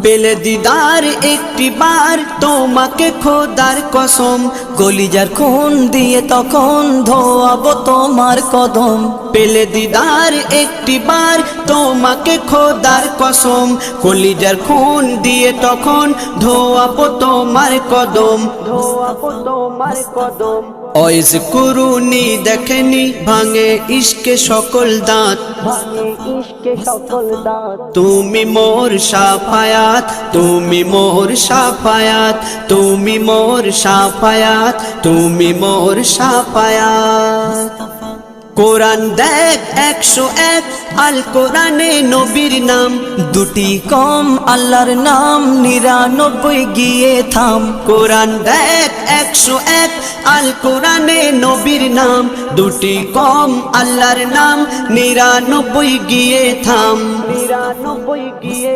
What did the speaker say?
পেলে দিদার একটি বার তোমাকে খোদার কসম, কলিজার খুন দিয়ে তখন ধোয়াবো তোমার কদম। পেলে দিদার একটি বার তোমাকে খোদার কসম, কলিজার খুন দিয়ে তখন ধোয়াবো তোমার কদম, ধোয়াবো তোমার কদম। ওয়াইজ কুরুনি দেখেনি ভাঙে ইশকে সকল দাঁত, ভাঙে ইশকে সকল দাঁত। তুমি মোর শাফায়াত, তুমি মোর শাফায়াত, তুমি মোর শাফায়াত, তুমি মোর শাফায়াত। কোরআন দেখ 101 আল কোরআনে নবীর নাম, দুটি কম আল্লাহর নাম 99 গিয়ে থাম। কোরআন দেখ 101 আল কোরআনে নবীর নাম, দুটি কম আল্লাহর নাম 99 গিয়ে থাম, 99 গিয়ে